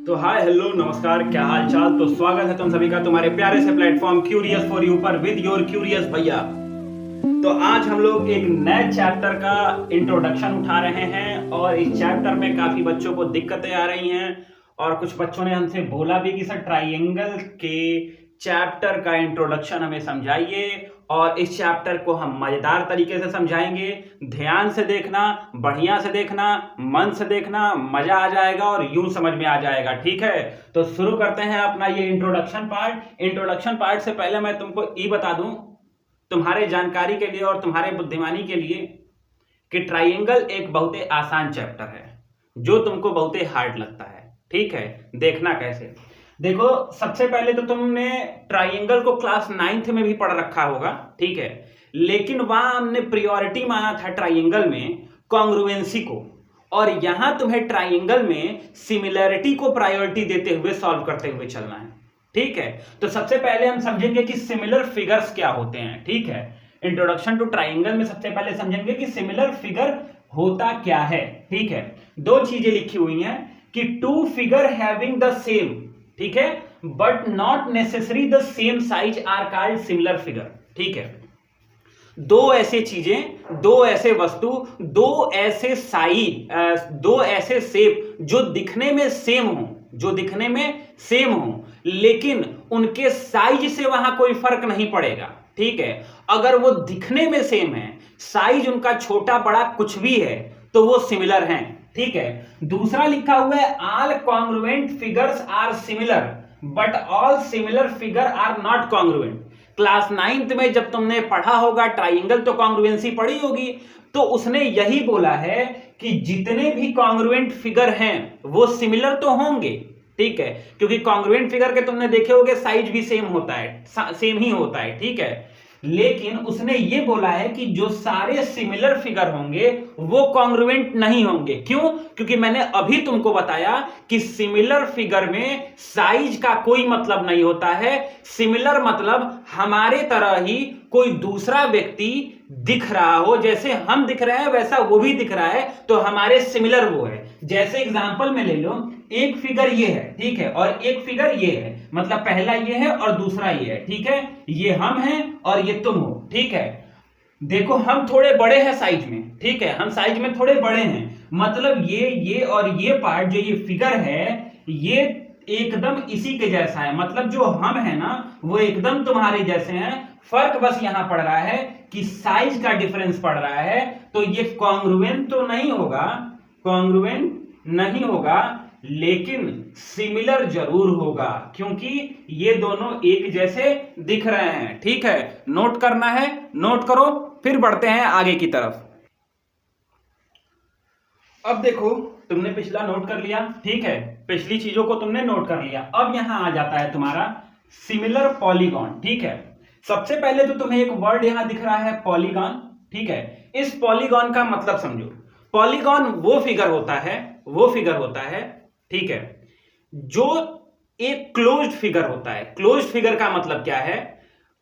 तो hi hello नमस्कार, क्या हाल चाल। तो स्वागत है तुम सभी का तुम्हारे प्यारे से प्लेटफॉर्म क्यूरियस फॉर यू पर विद योर क्यूरियस भैया। तो आज हम लोग एक नए चैप्टर का इंट्रोडक्शन उठा रहे हैं और इस चैप्टर में काफी बच्चों को दिक्कतें आ रही हैं और कुछ बच्चों ने हमसे बोला भी कि सर ट्राइंगल के चैप्टर का इंट्रोडक्शन हमें समझाइए और इस चैप्टर को हम मजेदार तरीके से समझाएंगे। ध्यान से देखना, बढ़िया से देखना, मन से देखना, मजा आ जाएगा और यूं समझ में आ जाएगा। ठीक है, तो शुरू करते हैं अपना ये इंट्रोडक्शन पार्ट। इंट्रोडक्शन पार्ट से पहले मैं तुमको ये बता दूं तुम्हारे जानकारी के लिए और तुम्हारे बुद्धिमानी के लिए कि ट्राइंगल एक बहुत ही आसान चैप्टर है जो तुमको बहुत ही हार्ड लगता है। ठीक है, देखना कैसे। देखो, सबसे पहले तो तुमने ट्राइंगल को क्लास 9th में भी पढ़ रखा होगा, ठीक है, लेकिन वहां हमने प्रायोरिटी माना था ट्राइंगल में कॉन्ग्रुएंसी को, और यहां तुम्हें ट्राइंगल में सिमिलैरिटी को प्रायोरिटी देते हुए सॉल्व करते हुए चलना है। ठीक है, तो सबसे पहले हम समझेंगे कि सिमिलर फिगर्स क्या होते हैं। ठीक है, इंट्रोडक्शन टू ट्राइंगल में सबसे पहले समझेंगे कि सिमिलर फिगर होता क्या है। ठीक है, दो चीजें लिखी हुई हैं कि two figure having the same, ठीक है, but not necessary the same size are called similar figure. ठीक है, दो ऐसे चीजें, दो ऐसे वस्तु, दो ऐसे साइज, दो ऐसे शेप जो दिखने में सेम हो, जो दिखने में सेम हो, लेकिन उनके साइज से वहां कोई फर्क नहीं पड़ेगा। ठीक है, अगर वो दिखने में सेम है, साइज उनका छोटा बड़ा कुछ भी है, तो वो सिमिलर हैं। ठीक है, दूसरा लिखा हुआ है all congruent figures are similar but all similar figure are not congruent. Class 9th में जब तुमने पढ़ा होगा ट्राइंगल तो कॉन्ग्रुएंसी पढ़ी होगी, तो उसने यही बोला है कि जितने भी कॉन्ग्रुएंट फिगर हैं वो सिमिलर तो होंगे। ठीक है, क्योंकि कॉन्ग्रुएंट फिगर के तुमने देखे होंगे साइज भी सेम होता है, सेम ही होता है। ठीक है, लेकिन उसने ये बोला है कि जो सारे सिमिलर फिगर होंगे वो कॉन्ग्रुएंट नहीं होंगे। क्यों? क्योंकि मैंने अभी तुमको बताया कि सिमिलर फिगर में साइज का कोई मतलब नहीं होता है। सिमिलर मतलब हमारे तरह ही कोई दूसरा व्यक्ति दिख रहा हो, जैसे हम दिख रहे हैं वैसा वो भी दिख रहा है, तो हमारे सिमिलर वो है। जैसे एग्जांपल में ले लो, एक फिगर ये है, ठीक है, और एक फिगर ये है, मतलब पहला ये है और दूसरा ये है। ठीक है, ये हम हैं और ये तुम हो। ठीक है, देखो हम थोड़े बड़े हैं साइज में, ठीक है, हम साइज में थोड़े बड़े हैं, मतलब ये और ये पार्ट जो ये फिगर है ये एकदम इसी के जैसा है, मतलब जो हम है ना वो एकदम तुम्हारे जैसे हैं। फर्क बस यहां पड़ रहा है कि साइज का डिफरेंस पड़ रहा है, तो ये कॉन्ग्रुएंट तो नहीं होगा, कॉन्ग्रुएंट नहीं होगा, लेकिन सिमिलर जरूर होगा, क्योंकि ये दोनों एक जैसे दिख रहे हैं। ठीक है, नोट करना है, नोट करो, फिर बढ़ते हैं आगे की तरफ। अब देखो, तुमने पिछला नोट कर लिया, ठीक है, पिछली चीजों को तुमने नोट कर लिया। अब यहां आ जाता है तुम्हारा सिमिलर पॉलीगॉन। ठीक है, सबसे पहले तो तुम्हें एक वर्ड यहां दिख रहा है पॉलीगॉन। ठीक है, इस पॉलीगॉन का मतलब समझो। पॉलीगॉन वो फिगर होता है, वो फिगर होता है, ठीक है, जो एक क्लोज्ड फिगर होता है। क्लोज्ड फिगर का मतलब क्या है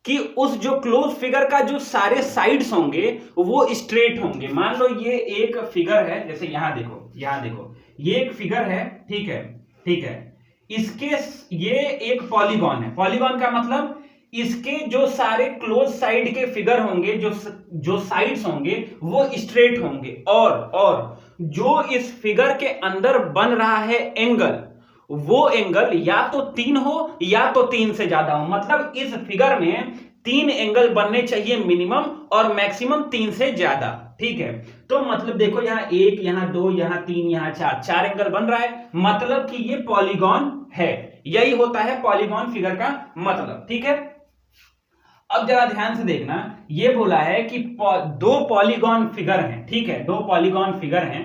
कि उस जो क्लोज फिगर का जो सारे साइड्स होंगे वो स्ट्रेट होंगे। मान लो ये एक फिगर है, जैसे यहां देखो, यहां देखो, ये एक फिगर है, ठीक है, ठीक है, इसके ये एक पॉलीगॉन है। पॉलीगॉन का मतलब इसके जो सारे क्लोज साइड के फिगर होंगे, जो साइड्स होंगे वो स्ट्रेट होंगे, और जो इस फिगर के अंदर बन रहा है एंगल, वो एंगल या तो 3 हो या तो 3 से ज्यादा हो। मतलब इस फिगर में 3 एंगल बनने चाहिए मिनिमम और मैक्सिमम 3 से ज्यादा। ठीक है, तो मतलब देखो यहां 1, यहां 2, यहां 3, यहां 4 एंगल बन रहा है, मतलब कि ये पॉलीगॉन है। यही होता है पॉलीगॉन फिगर का मतलब। ठीक है, अब जरा ध्यान से देखना, ये बोला है कि दो पॉलीगॉन फिगर हैं, ठीक है, दो पॉलीगॉन फिगर हैं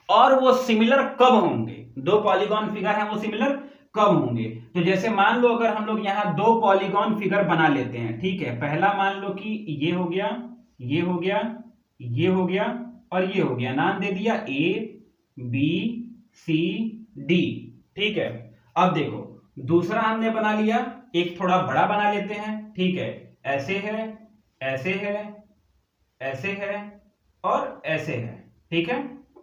और वो सिमिलर कब होंगे। दो पॉलीगॉन फिगर हैं वो सिमिलर कब होंगे, तो जैसे मान लो अगर हम लोग यहां दो पॉलीगॉन फिगर बना लेते हैं, ठीक है, पहला मान लो कि ये हो गया, ये हो गया, ये हो गया और ये हो गया, नाम दे दिया ए बी सी डी। ठीक है, अब देखो दूसरा हमने बना लिया, एक थोड़ा बड़ा बना लेते हैं, ठीक है, ऐसे है, ऐसे है, ऐसे है और ऐसे है। ठीक है,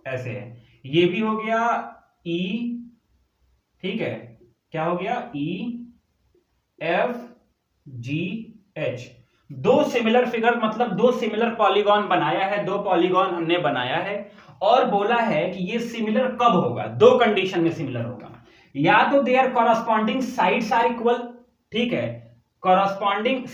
ऐसे है, ये भी हो गया ई, ठीक है, क्या हो गया, ई एफ जी एच। दो सिमिलर फिगर मतलब दो सिमिलर पॉलीगॉन बनाया है, दो पॉलीगॉन हमने बनाया है और बोला है कि ये सिमिलर कब होगा, दो कंडीशन में सिमिलर होगा। या तो their corresponding sides are equal, ठीक है, कॉरस्पॉन्डिंग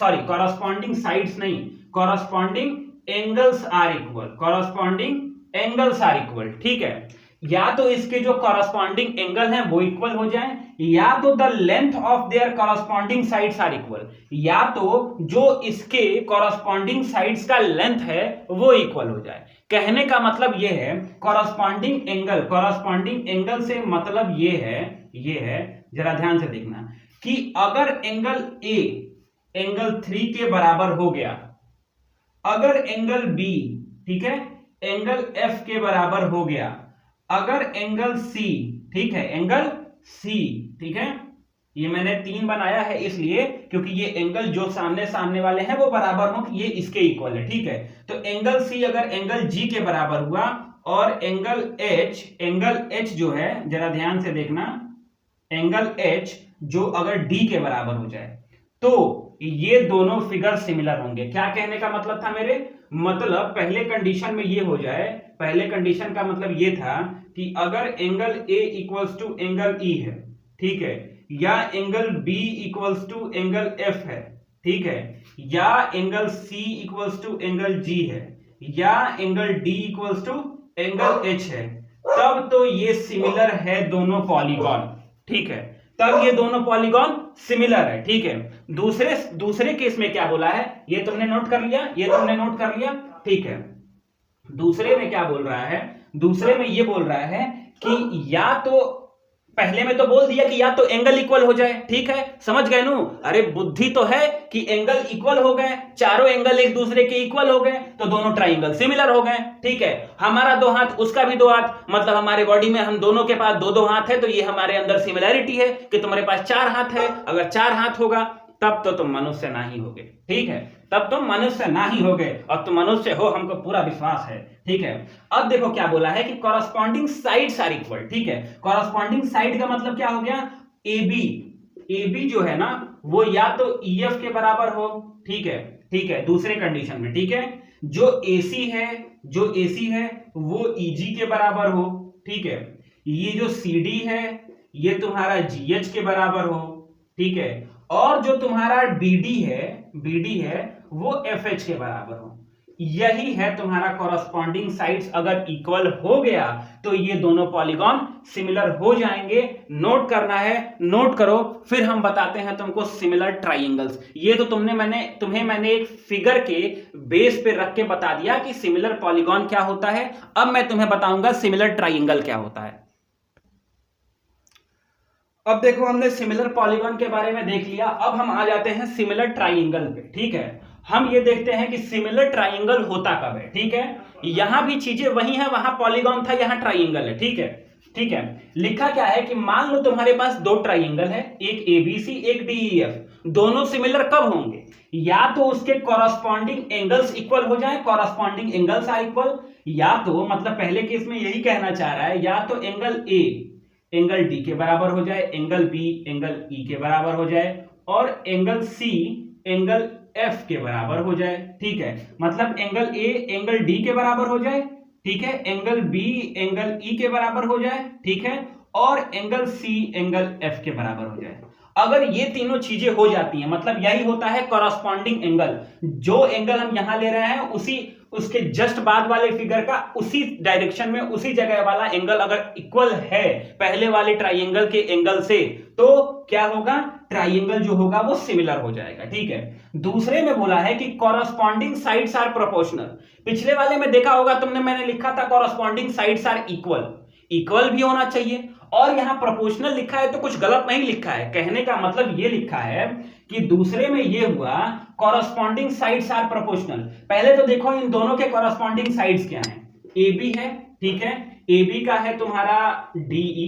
साइड्स नहीं, corresponding angles are equal, corresponding angles are equal, ठीक है। या तो इसके जो कॉरस्पॉन्डिंग एंगल हैं वो इक्वल हो जाएं, या तो the length of their corresponding sides are equal, या तो जो इसके कॉरस्पॉन्डिंग साइड्स का लेंथ है वो इक्वल हो जाए। कहने का मतलब ये है कॉरस्पॉन्डिंग एंगल से मतलब ये है जरा ध्यान से देखना कि अगर एंगल ए एंगल 3 के बराबर हो गया, अगर एंगल बी, ठीक है, एंगल एफ के बराबर हो गया, अगर एंगल सी, ठीक है, एंगल सी, ठीक है, ये मैंने 3 बनाया है इसलिए क्योंकि ये एंगल जो सामने वाले हैं वो बराबर हो, ये इसके इक्वल है, ठीक है। तो एंगल सी अगर एंगल जी के बराबर हुआ और एंगल एच जो है जरा ध्यान से देखना, एंगल एच जो अगर डी के बराबर हो जाए तो ये दोनों फिगर सिमिलर होंगे। क्या कहने का मतलब था मेरे, मतलब पहले कंडीशन में ये हो जाए, पहले कंडीशन का मतलब ये था कि अगर angle A equals to angle E है, ठीक है, या angle B equals to angle F है, ठीक है, या angle C equals to angle G है, या angle D equals to angle H है, तब तो ये सिमिलर है दोनों पॉलीगॉन, ठीक है, तब ये दोनों पॉलीगॉन सिमिलर है, ठीक है। दूसरे केस में क्या बोला है, ये तुमने नोट कर लिया, ये तुमने नोट कर लिया, ठीक है। दूसरे में क्या बोल रहा है, दूसरे में ये बोल रहा है कि या तो पहले में तो बोल दिया कि या तो एंगल इक्वल हो जाए, ठीक है, समझ गए नू, अरे बुद्धि तो है कि एंगल इक्वल हो गए, चारों एंगल एक दूसरे के इक्वल हो गए तो दोनों ट्राइंगल सिमिलर हो गए, ठीक है। हमारा 2 हाथ उसका भी 2 हाथ, मतलब हमारे बॉडी में हम दोनों के पास 2-2 हाथ है, तो ये हमारे अंदर सिमिलैरिटी है कि तुम्हारे पास 4 हाथ है, अगर 4 हाथ होगा तब तो तुम मनुष्य ना ही होगे, ठीक है, तब तुम मनुष्य ना ही होगे, और तुम मनुष्य हो हमको पूरा विश्वास है, ठीक है। अब देखो क्या बोला है कि कॉरस्पॉन्डिंग साइड्स आर इक्वल, ठीक है, कॉरस्पॉन्डिंग साइड का मतलब क्या हो गया, AB जो है ना वो या तो EF के बराबर हो, ठीक है, दूसरे कंडीशन में, ठीक है, जो AC है वो EG के बराबर हो, ठीक है, ये जो CD है ये तुम्हारा GH के बराबर हो, ठीक है, और जो तुम्हारा BD है वो FH के बराबर हो। यही है तुम्हारा कॉरस्पॉन्डिंग साइड्स, अगर इक्वल हो गया तो ये दोनों पॉलीगॉन सिमिलर हो जाएंगे। नोट करना है, नोट करो, फिर हम बताते हैं तुमको सिमिलर ट्राइंगल्स। ये तो तुम्हें मैंने एक फिगर के बेस पे रख के बता दिया कि सिमिलर पॉलीगॉन क्या होता है। अब मैं तुम्हें बताऊंगा सिमिलर ट्राइंगल क्या होता है। अब देखो हमने सिमिलर पॉलीगॉन के बारे में देख लिया, अब हम आ जाते हैं सिमिलर ट्राइंगल पे, ठीक है। हम ये देखते हैं कि सिमिलर ट्राइंगल होता कब है, ठीक है। यहां भी चीजें वही हैं, वहां पॉलीगॉन था, यहां ट्राइंगल है, ठीक है। लिखा क्या है कि मान लो तुम्हारे पास 2 ट्राइंगल है, एक ABC एक DEF, दोनों सिमिलर कब होंगे, या तो उसके कॉरस्पॉन्डिंग एंगल्स इक्वल हो जाए, कॉरस्पॉन्डिंग एंगल्स आर इक्वल, या तो मतलब पहले केस में यही कहना चाह रहा है, या तो एंगल A एंगल D के बराबर हो जाए, एंगल B एंगल E के बराबर हो जाए, और एंगल C एंगल F के बराबर हो जाए, ठीक है। मतलब एंगल A एंगल D के बराबर हो जाए, ठीक है, एंगल B एंगल E के बराबर हो जाए, ठीक है, और एंगल C एंगल F के बराबर हो जाए। अगर ये तीनों चीजें हो जाती हैं, मतलब यही होता है कॉरस्पॉन्डिंग एंगल। जो एंगल हम यहां ले रहे हैं उसके जस्ट बाद वाले फिगर का उसी डायरेक्शन में उसी जगह वाला एंगल अगर इक्वल है पहले वाले ट्राइंगल के एंगल से, तो क्या होगा, ट्राइंगल जो होगा वो सिमिलर हो जाएगा, ठीक है। दूसरे में बोला है कि कॉरस्पॉन्डिंग साइड्स आर प्रोपोर्शनल। पिछले वाले में देखा होगा तुमने, मैंने लिखा था कॉरस्पॉन्डिंग साइड्स आर इक्वल भी होना चाहिए, और यहां प्रोपोर्शनल लिखा है तो कुछ गलत नहीं लिखा है। कहने का मतलब ये लिखा है कि दूसरे में ये हुआ कॉरस्पॉन्डिंग साइड्स आर प्रोपोर्शनल। पहले तो देखो इन दोनों के कॉरस्पॉन्डिंग साइड्स क्या हैं, AB है, ठीक है, AB का है तुम्हारा DE,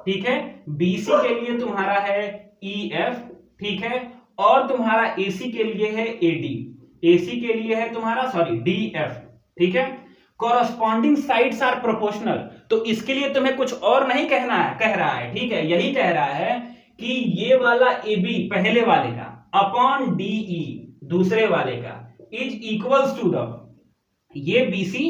ठीक है, BC के लिए तुम्हारा है EF, ठीक है, और तुम्हारा AC के लिए है AC के लिए है तुम्हारा DF, ठीक है। कॉरस्पॉन्डिंग साइड्स आर प्रोपोर्शनल, तो इसके लिए तुम्हें कुछ और नहीं कह रहा है, ठीक है, यही कह रहा है कि ये वाला AB पहले वाले का अपॉन DE दूसरे वाले का इज इक्वल्स टू द ये BC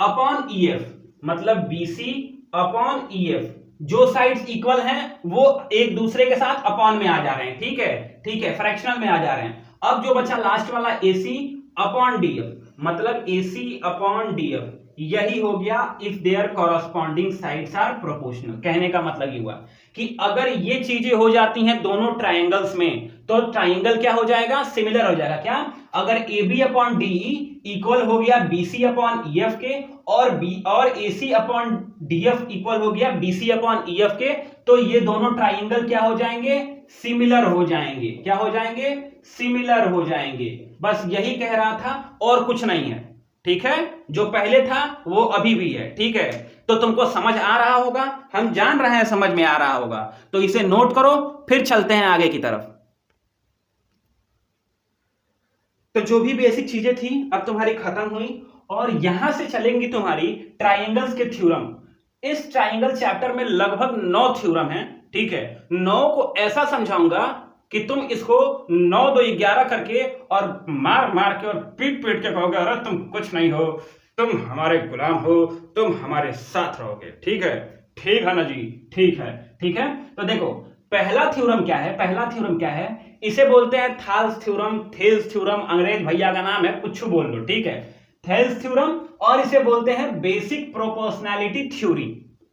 अपॉन EF, मतलब BC अपॉन EF, जो साइड्स इक्वल हैं वो एक दूसरे के साथ अपॉन में आ जा रहे हैं, ठीक है, ठीक है, फ्रैक्शनल में आ जा रहे हैं। अब जो बचा लास्ट वाला AC अपॉन DF, मतलब AC अपॉन DF, यही हो गया if their corresponding sides are proportional. कहने का मतलब ये हुआ कि अगर ये चीजें हो जाती हैं दोनों ट्राइंगल्स में तो ट्राइंगल क्या हो जाएगा, सिमिलर हो जाएगा। क्या, अगर AB अपॉन DE इक्वल हो गया BC अपॉन EF के और AC अपॉन DF इक्वल हो गया BC अपॉन EF के, तो ये दोनों ट्राइंगल क्या हो जाएंगे, सिमिलर हो जाएंगे। क्या हो जाएंगे, सिमिलर हो जाएंगे। बस यही कह रहा था और कुछ नहीं है, ठीक है, जो पहले था वो अभी भी है, ठीक है। तो तुमको समझ आ रहा होगा, हम जान रहे हैं समझ में आ रहा होगा, तो इसे नोट करो, फिर चलते हैं आगे की तरफ। तो जो भी बेसिक चीजें थी अब तुम्हारी खत्म हुई और यहां से चलेंगी तुम्हारी ट्राइंगल्स के थ्योरम। इस ट्राइंगल चैप्टर में लगभग 9 थ्योरम हैं, ठीक है। 9 को ऐसा समझाऊंगा कि तुम इसको 9 2 11 करके और मार मार के और पीट पीट के कहोगे अरे तुम कुछ नहीं हो, तुम हमारे गुलाम हो, तुम हमारे साथ रहोगे, ठीक है ना जी, ठीक है, ठीक है। तो देखो पहला थ्योरम क्या है, पहला थ्योरम क्या है, इसे बोलते हैं थाल्स थ्योरम, थेल्स थ्योरम, अंग्रेज भैया का नाम है, कुछ बोल लो, ठीक है, थेल्स थ्योरम, और इसे बोलते हैं बेसिक प्रोपोर्शनैलिटी थ्योरी,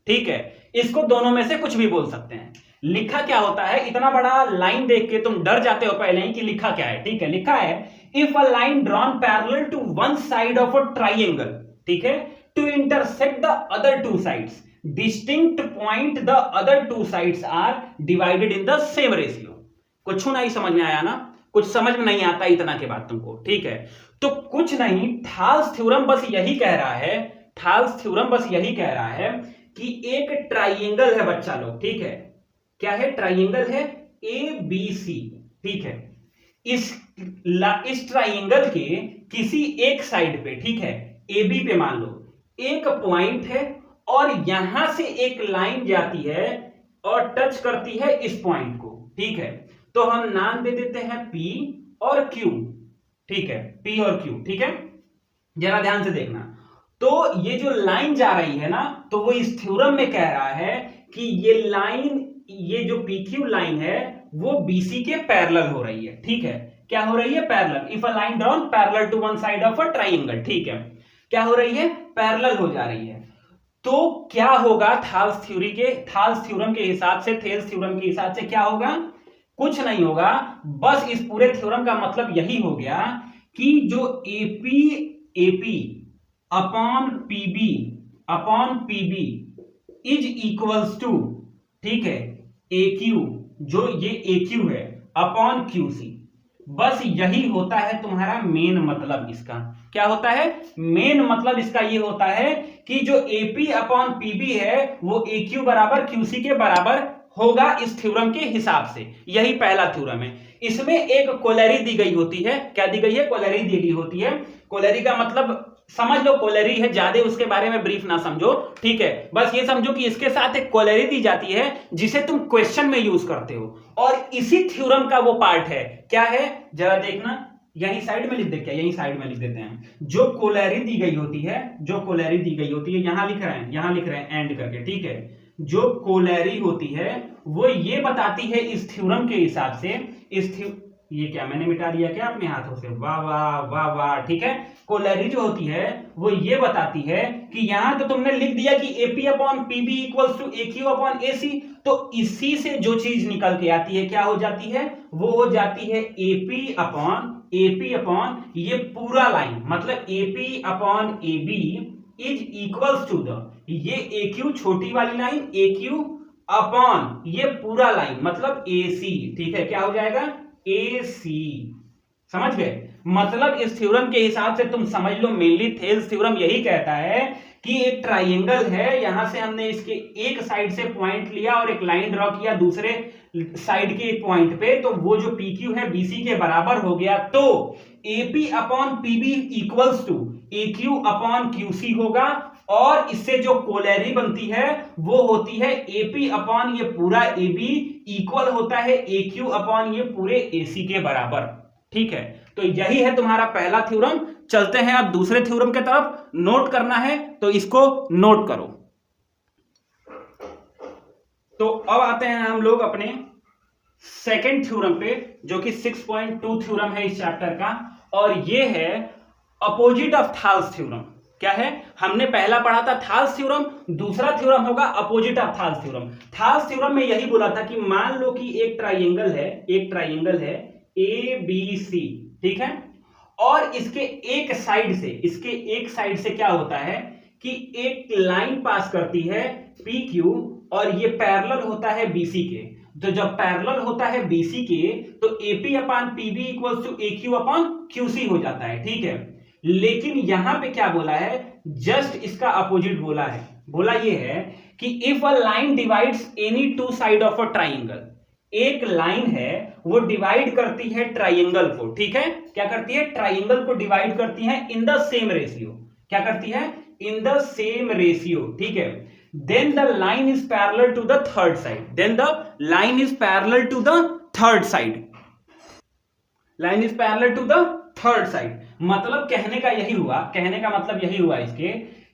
ठीक है। इसको दोनों में से कुछ भी बोल सकते हैं। लिखा क्या होता है, इतना बड़ा लाइन देख के तुम डर जाते हो पहले ही कि लिखा क्या है, ठीक है। लिखा है if a line drawn parallel to one side of a triangle, ठीक है, to intersect the other two sides, distinct point the other two sides are divided in the same ratio. कुछ नहीं समझ में आया ना, कुछ समझ में नहीं आता इतना के बाद तुमको, ठीक है। तो कुछ नहीं, थाल्स थ्योरम बस यही कह रहा है, थाल्स थ्योरम बस यही कह रहा है कि एक ट्राइंगल है बच्चा लोग, ठीक है, क्या है, ट्राइंगल है ABC, ठीक है। इस ट्राइंगल के किसी एक साइड पे, ठीक है, AB पे मान लो एक पॉइंट है और यहां से एक लाइन जाती है और टच करती है इस पॉइंट को, ठीक है। तो हम नाम दे देते हैं P और Q, ठीक है, P और Q, ठीक है। जरा ध्यान से देखना, तो ये जो लाइन जा रही है ना, तो वो इस थ्योरम में कह रहा है कि ये लाइन, ये जो PQ लाइन है वो BC के पैरेलल हो रही है, ठीक है। क्या हो रही है, parallel. If a line drawn parallel to one side of a triangle, ठीक है, क्या हो रही है, पैरेलल हो जा रही है। तो क्या होगा, थाल्स थ्योरम के हिसाब से, थेल्स थ्योरम के हिसाब से क्या होगा, कुछ नहीं होगा, बस इस पूरे थ्योरम का मतलब यही हो गया कि जो AP upon PB is equals to, ठीक है, AQ, जो ये AQ है, अपॉन QC। बस यही होता है तुम्हारा मेन मतलब इसका। क्या होता है, मेन मतलब इसका ये होता है कि जो AP अपॉन PB है वो AQ बराबर QC के बराबर होगा इस थ्योरम के हिसाब से। यही पहला थ्योरम है। इसमें एक कोलेरी दी गई होती है। क्या दी गई है, कोलेरी दी गई होती है। कोलेरी का मतलब समझ लो, कोलेरी है, ज्यादा उसके बारे में ब्रीफ ना समझो, ठीक है। बस ये समझो कि इसके साथ एक कोलेरी दी जाती है जिसे तुम क्वेश्चन में यूज करते हो, और इसी थ्योरम का वो पार्ट है। क्या है, जरा देखना, यहीं साइड में लिख दे, क्या यहीं साइड में लिख देते हैं। जो कोलेरी दी गई होती है, जो कोलेरी दी गई होती है, यहां लिख रहे हैं एंड करके, ठीक है। जो कोलेरी होती है वो ये बताती है इस थ्योरम के हिसाब से, ये क्या मैंने मिटा दिया क्या अपने हाथों से, वाह वाह वाह वाह, ठीक है। कोलेरी जो होती है वो ये बताती है कि यहां तो तुमने लिख दिया कि AP upon PB equals to AQ upon AC, तो इसी से जो चीज निकल के आती है क्या हो जाती है, वो हो जाती है AP अपॉन ये पूरा लाइन, मतलब AP upon AB is equals to the, ये AQ छोटी वाली लाइन, AQ अपॉन ये पूरा लाइन मतलब AC, ठीक है। क्या हो जाएगा, AC। समझ गए, मतलब इस थ्योरम के हिसाब से तुम समझ लो, मेनली थेल्स थ्योरम यही कहता है कि एक ट्राइंगल है, यहां से हमने इसके एक साइड से पॉइंट लिया और एक लाइन ड्रॉ किया दूसरे साइड के एक पॉइंट पे, तो वो जो PQ है BC के बराबर हो गया, तो AP upon PB equals to AQ upon QC होगा, और इससे जो कोलेरी बनती है वो होती है AP अपॉन ये पूरा AB इक्वल होता है AQ अपॉन ये पूरे AC के बराबर। ठीक है, तो यही है तुम्हारा पहला थ्योरम। चलते हैं अब दूसरे थ्योरम की तरफ। नोट करना है तो इसको नोट करो। तो अब आते हैं हम लोग अपने सेकेंड थ्योरम पे, जो कि 6.2 थ्योरम है इस चैप्टर का, और ये है अपोजिट ऑफ थाल्स थ्योरम। क्या है? हमने पहला पढ़ा था थाल्स थ्योरम, दूसरा थ्योरम होगा opposite of thalas theorem. Thalas theorem में यही बोला था कि मान लो कि एक ट्राइंगल है ABC, ठीक है, और इसके एक साइड से क्या होता है कि एक लाइन पास करती है PQ, और ये पैरेलल होता है BC के। तो जब पैरेलल होता है BC के तो AP upon PB equals to AQ upon QC हो जाता है। ठीक है, लेकिन यहां पे क्या बोला है, जस्ट इसका अपोजिट बोला है। बोला ये है कि if a line divides any two side of a triangle, एक लाइन है वो डिवाइड करती है ट्राइंगल को। ठीक है, क्या करती है? ट्राइंगल को डिवाइड करती है इन द सेम रेशियो। क्या करती है? इन द सेम रेशियो। ठीक है, then the line is parallel to the third side. Then the line is parallel to the third side. Line is parallel to the third side. मतलब कहने का मतलब यही हुआ इसके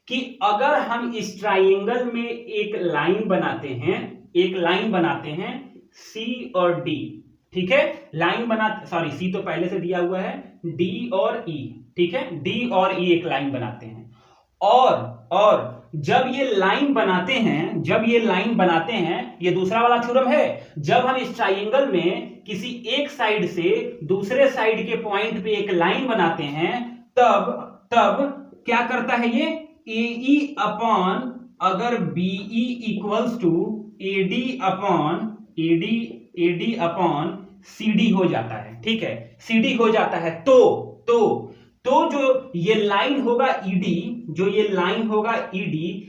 कि अगर हम इस ट्राइंगल में एक लाइन बनाते हैं C और D, ठीक है, C तो पहले से दिया हुआ है, D और E, ठीक है, D और E एक लाइन बनाते हैं, और जब ये लाइन बनाते हैं, ये दूसरा वाला थ्योरम है, जब हम इस ट्राइंगल में किसी एक साइड से दूसरे साइड के पॉइंट पे एक लाइन बनाते हैं, तब क्या करता है ये AE अपॉन अगर BE equals to AD upon CD हो जाता है। ठीक है, CD हो जाता है तो जो ये लाइन होगा ED,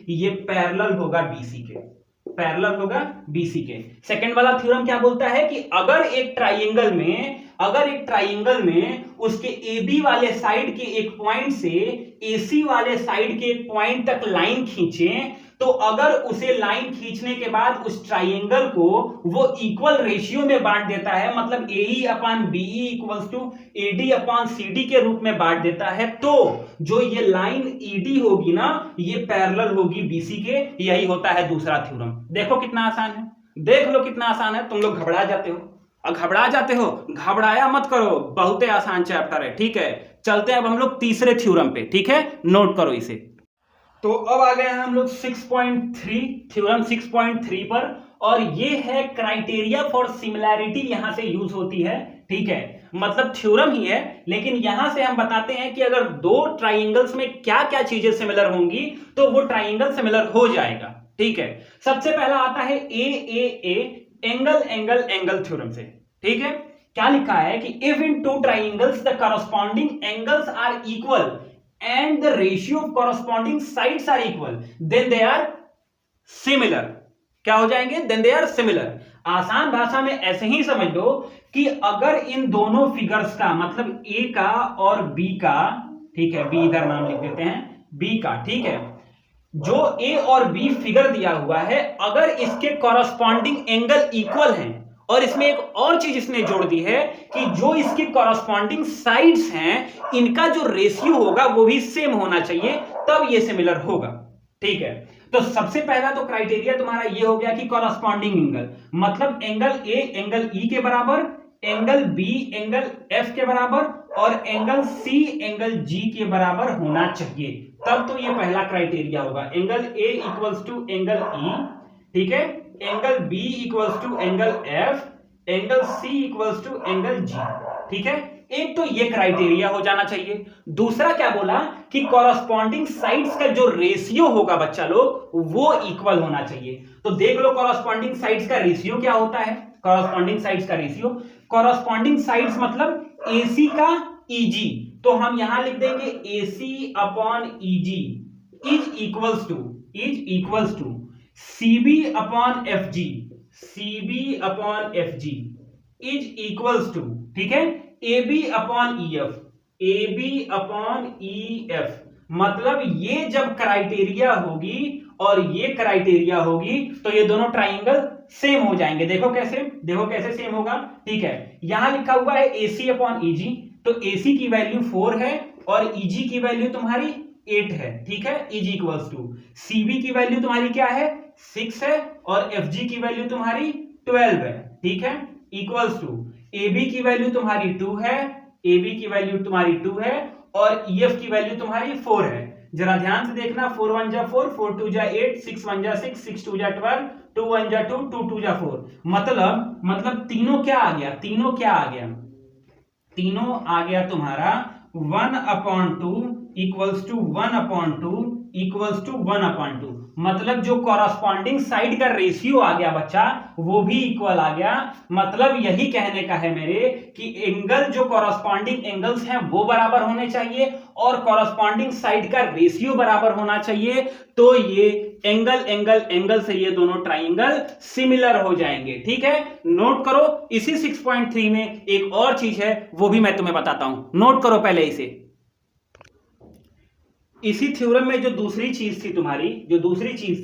ये पैरेलल होगा BC के। सेकंड वाला थ्योरम क्या बोलता है कि अगर एक ट्राइंगल में उसके AB वाले साइड के एक पॉइंट से AC वाले साइड के एक पॉइंट तक लाइन खींचे, तो अगर उसे लाइन खींचने के बाद उस ट्राइंगल को वो इक्वल रेशियो में बांट देता है, मतलब AE upon BE equals to AD upon CD के रूप में बांट देता है, तो जो ये लाइन ED होगी ना, ये पैरेलल होगी BC के। यही होता है दूसरा थ्योरम। देखो कितना आसान है, देख लो कितना आसान है। तुम लोग घबरा जाते हो, घबराया मत करो, बहुत आसान चैप्टर है। ठीक है, चलते हैं अब हम लोग तीसरे थ्योरम पे। ठीक है, नोट करो इसे। तो अब आ गए हैं हम लोग 6.3 थ्योरम 6.3 पर, और ये है क्राइटेरिया फॉर सिमिलैरिटी, यहां से यूज होती है। ठीक है, मतलब थ्योरम ही है, लेकिन यहां से हम बताते हैं कि अगर दो ट्राइंगल्स में क्या क्या चीजें सिमिलर होंगी तो वो ट्राइंगल सिमिलर हो जाएगा। ठीक है, सबसे पहला आता है AAA एंगल थ्योरम से। ठीक है, क्या लिखा है कि if in two triangles the corresponding angles are equal and the ratio of corresponding sides are equal, then they are similar. क्या हो जाएंगे? then they are similar. आसान भाषा में ऐसे ही समझ लो कि अगर इन दोनों फिगर्स का, मतलब A का और B का, ठीक है, B इधर नाम लिख देते हैं, B का, ठीक है, जो A और B फिगर दिया हुआ है, अगर इसके कॉरस्पॉन्डिंग एंगल इक्वल हैं, और इसमें एक और चीज इसने जोड़ दी है कि जो इसके कॉरस्पॉन्डिंग साइड्स हैं, इनका जो रेशियो होगा वो भी सेम होना चाहिए, तब ये सिमिलर होगा। ठीक है, तो सबसे पहला तो क्राइटेरिया तुम्हारा ये हो गया कि कॉरस्पॉन्डिंग एंगल, मतलब एंगल A एंगल E के बराबर, एंगल B एंगल F के बराबर, और एंगल C एंगल G के बराबर होना चाहिए, तब तो ये पहला क्राइटेरिया होगा। Angle A equals to angle E, ठीक है, angle B equals to angle F, angle C equals to angle G। ठीक है, एक तो ये क्राइटेरिया हो जाना चाहिए। दूसरा क्या बोला कि कॉरस्पॉन्डिंग साइड्स का जो रेशियो होगा बच्चा लोग, वो इक्वल होना चाहिए। तो देख लो कॉरस्पॉन्डिंग साइड्स का रेशियो क्या होता है। कॉरस्पॉन्डिंग साइड्स मतलब AC का EG, तो हम यहां लिख देंगे AC upon EG is equals to CB upon FG is equals to, ठीक है, AB अपॉन EF मतलब ये जब क्राइटेरिया होगी और ये क्राइटेरिया होगी तो ये दोनों ट्राइंगल सेम हो जाएंगे। देखो कैसे सेम होगा। ठीक है, यहां लिखा हुआ है AC अपॉन EG, तो AC की वैल्यू 4 है और EG की वैल्यू तुम्हारी 8 है। ठीक है, EG इक्वल्स टू CB की वैल्यू तुम्हारी क्या है 6 है और FG की वैल्यू तुम्हारी 12 है। ठीक है, इक्वल्स टू AB की वैल्यू तुम्हारी 2 है, AB की वैल्यू तुम्हारी 2 है और EF की वैल्यू तुम्हारी 4 है। जरा ध्यान से देखना, 4 1 जा 4, 4 2 जा 8, 6 1 जा 6, 6 2 जा 12, 2 1 जा 2, 2 2 जा 4। मतलब तीनों क्या आ गया, तीनों आ गया तुम्हारा 1/2 इक्वल्स टू 1/2 इक्वल्स टू 1/2। मतलब जो कॉरस्पॉन्डिंग साइड का रेशियो आ गया बच्चा वो भी इक्वल आ गया। मतलब यही कहने का है मेरे कि एंगल जो कॉरस्पॉन्डिंग एंगल्स हैं वो बराबर होने चाहिए और कॉरस्पॉन्डिंग साइड का रेशियो बराबर होना चाहिए, तो ये एंगल से ये दोनों ट्राइंगल सिमिलर हो जाएंगे। ठीक है, नोट करो। इसी 6.3 में एक और चीज है वो भी मैं तुम्हें बताता हूं, नोट करो पहले इसे। इसी थ्योरम में जो दूसरी चीज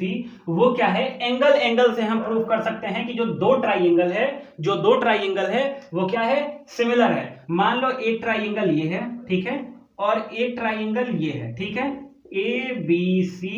थी वो क्या है, एंगल से हम प्रूव कर सकते हैं कि जो दो ट्राइंगल है वो क्या है, सिमिलर है। मान लो एक ट्राइंगल ये है, ठीक है, और एक ट्राइंगल ये है। ठीक है, ABCEFG।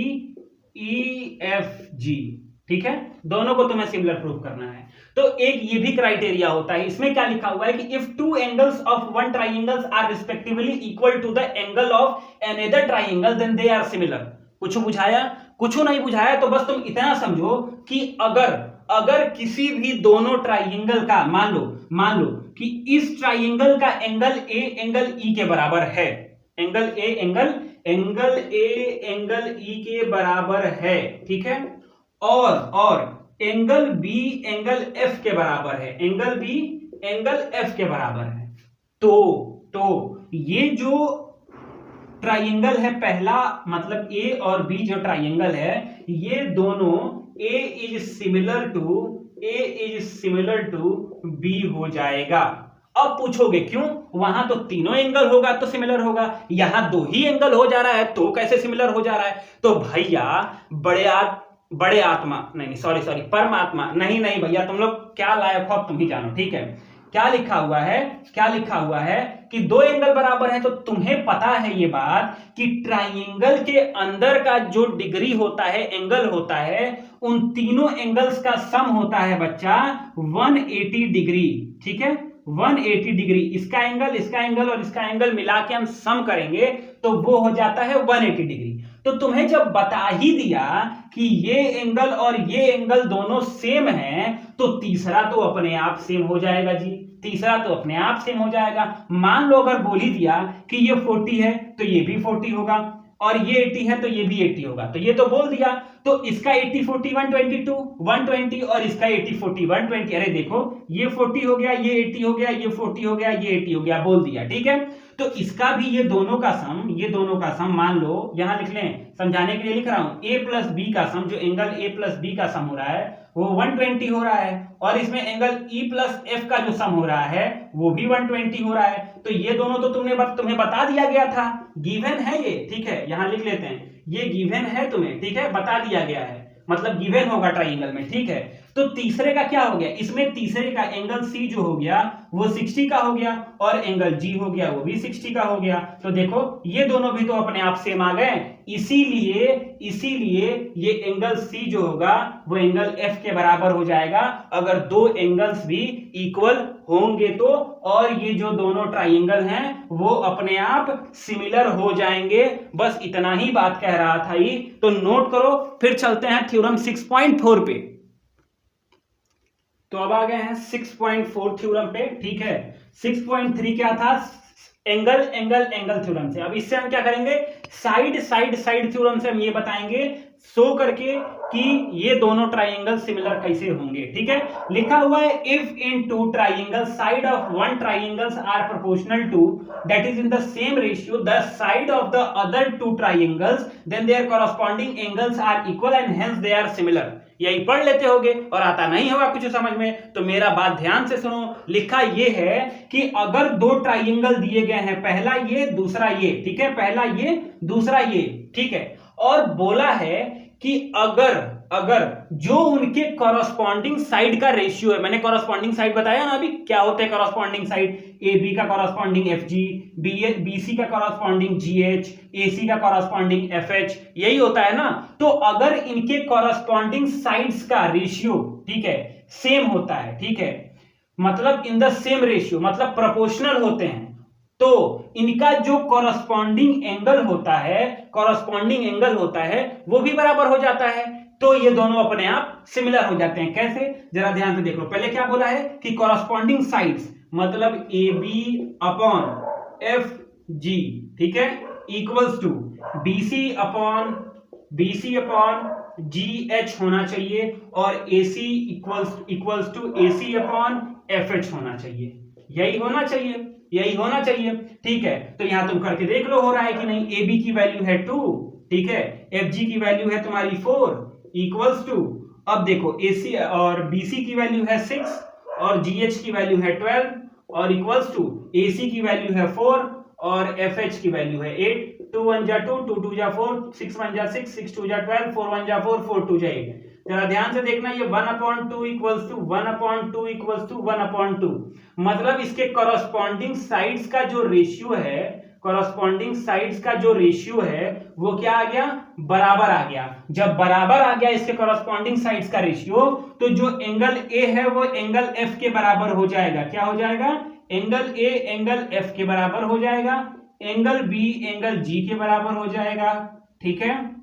ठीक है, दोनों को तुम्हें सिमिलर प्रूव करना है। तो एक ये भी क्राइटेरिया होता है, इसमें क्या लिखा हुआ है कि if two angles of one triangles are respectively equal to the angle of another triangle then they are similar. कुछ बुझाया? कुछ नहीं बुझाया तो बस तुम इतना समझो कि अगर किसी भी दोनों ट्राइंगल का मान लो कि इस ट्राइंगल का एंगल ए एंगल ई के बराबर है, एंगल ए एंगल ई के बराबर है। ठीक है, और एंगल बी एंगल एफ के बराबर है, एंगल बी एंगल एफ के बराबर है, तो ये जो ट्राइंगल है पहला, मतलब ए और बी जो ट्राइंगल है, ये दोनों ए इज सिमिलर टू बी हो जाएगा। अब पूछोगे क्यों, वहां तो तीनों एंगल होगा तो सिमिलर होगा, यहां दो ही एंगल हो जा रहा है तो कैसे सिमिलर हो जा रहा है? तो भैया परमात्मा नहीं भैया, तुम लोग क्या लायक हो अब तुम ही जानो। ठीक है, क्या लिखा हुआ है कि दो एंगल बराबर है, तो तुम्हें पता है ये बात कि ट्राइंगल के अंदर का जो डिग्री होता है, एंगल होता है, उन तीनों एंगल्स का सम होता है बच्चा 180 डिग्री। ठीक है, 180 डिग्री, इसका एंगल और इसका एंगल मिला के हम सम करेंगे तो वो हो जाता है 180 डिग्री। तो तुम्हें जब बता ही दिया कि ये एंगल और ये एंगल दोनों सेम हैं, तो तीसरा तो अपने आप सेम हो जाएगा जी, तीसरा तो अपने आप सेम हो जाएगा। मान लो अगर बोल ही दिया कि ये 40 है तो ये भी 40 होगा, और ये 80 है तो ये भी 80 होगा, तो ये तो बोल दिया। तो इसका 80 40 120 और इसका 80 40 120। अरे देखो, ये 40 हो गया, ये 80 हो गया, ये 40 हो गया, ये 80 हो गया, बोल दिया। ठीक है, तो इसका भी ये दोनों का सम मान लो, यहां लिख लें, समझाने के लिए लिख रहा हूं, a प्लस बी का सम, जो एंगल a प्लस बी का सम हो रहा है वो 120 हो रहा है, और इसमें एंगल E प्लस एफ का जो सम हो रहा है वो भी 120 हो रहा है। तो ये दोनों तो तुम्हें बता दिया गया था, गिवन है ये। ठीक है, यहां लिख लेते हैं, ये गिवन है तुम्हें। ठीक है, बता दिया गया है, मतलब गिवन होगा ट्राइंगल में। ठीक है, तो तीसरे का क्या हो गया, इसमें तीसरे का एंगल C जो हो गया वो 60 का हो गया, और एंगल G हो गया वो भी 60 का हो गया। तो देखो ये दोनों भी तो अपने आप सेम आ गए, इसीलिए ये एंगल C जो होगा वो एंगल F के बराबर हो जाएगा अगर दो एंगल्स भी इक्वल होंगे तो, और ये जो दोनों ट्राइंगल हैं वो अपने आप सिमिलर हो जाएंगे। बस इतना ही बात कह रहा था ये, तो नोट करो। फिर चलते हैं थ्योरम 6.4 पे। तो अब आ गए हैं 6.4 थ्योरम पे। ठीक है, 6.3 क्या था, एंगल थ्योरम से। अब इससे हम क्या करेंगे, साइड थ्योरम से हम ये बताएंगे शो करके कि ये दोनों ट्राइंगल सिमिलर कैसे होंगे। ठीक है, लिखा हुआ है if in two triangle side of one triangles are proportional to that is in the same ratio the side of the other two triangles then their corresponding angles are equal and hence they are similar. यही पढ़ लेते होगे और आता नहीं होगा कुछ समझ में तो मेरा बात ध्यान से सुनो। लिखा ये है कि अगर दो ट्राइंगल दिए गए हैं, पहला ये दूसरा ये, ठीक है, पहला ये दूसरा ये, ठीक है, और बोला है कि अगर जो उनके कॉरस्पॉन्डिंग साइड का रेशियो है, मैंने कॉरस्पॉन्डिंग साइड बताया ना अभी क्या होता है कॉरस्पॉन्डिंग साइड, ए बी का corresponding F G, B C का कॉरस्पॉन्डिंग जी एच, ए सी का कॉरस्पॉन्डिंग एफ एच, यही होता है ना। तो अगर इनके कॉरस्पॉन्डिंग साइड्स का रेशियो, ठीक है, सेम होता है, ठीक है, मतलब इन द सेम रेशियो, मतलब प्रोपोर्शनल होते हैं, तो इनका जो कॉरस्पॉन्डिंग एंगल होता है, कॉरस्पॉन्डिंग एंगल होता है वो भी बराबर हो जाता है। तो ये दोनों अपने आप सिमिलर हो जाते हैं। कैसे, जरा ध्यान से देख लो। पहले क्या बोला है कि कॉरस्पॉन्डिंग साइड्स मतलब A B upon F G, ठीक है, equals to B C upon G H होना चाहिए और A C equals to A C upon F H होना चाहिए। यही होना चाहिए, ठीक है। तो यहां तुम करके देख लो हो रहा है कि नहीं। ए बी की वैल्यू है 2, ठीक है, एफ जी की वैल्यू है तुम्हारी 4 इक्वल्स टू, अब देखो ए सी और बी सी की वैल्यू है 6 और जी एच की वैल्यू है 12 और इक्वल्स टू ए सी की वैल्यू है 4 और एफ एच की वैल्यू है 8। 2 1 जा 2, 2 2 जा 4, 6 1 जा 6, 6 2 जा 12, 4 1 जा 4, 4 2 जा 8। जरा ध्यान से देखना, ये 1/2 इक्वल्स टू 1/2 इक्वल्स टू 1/2, मतलब इसके कॉरस्पॉन्डिंग साइड्स का जो रेशियो है, कॉरस्पॉन्डिंग साइड्स का जो रेशियो है वो क्या आ गया, बराबर आ गया। जब बराबर आ गया इसके कॉरस्पॉन्डिंग साइड्स का रेशियो, तो जो एंगल ए है वो एंगल एफ के बराबर हो जाएगा। क्या हो जाएगा, एंगल ए एंगल एफ के बराबर हो जाएगा, एंगल बी एंगल जी के बराबर हो जाएगा, ठीक है,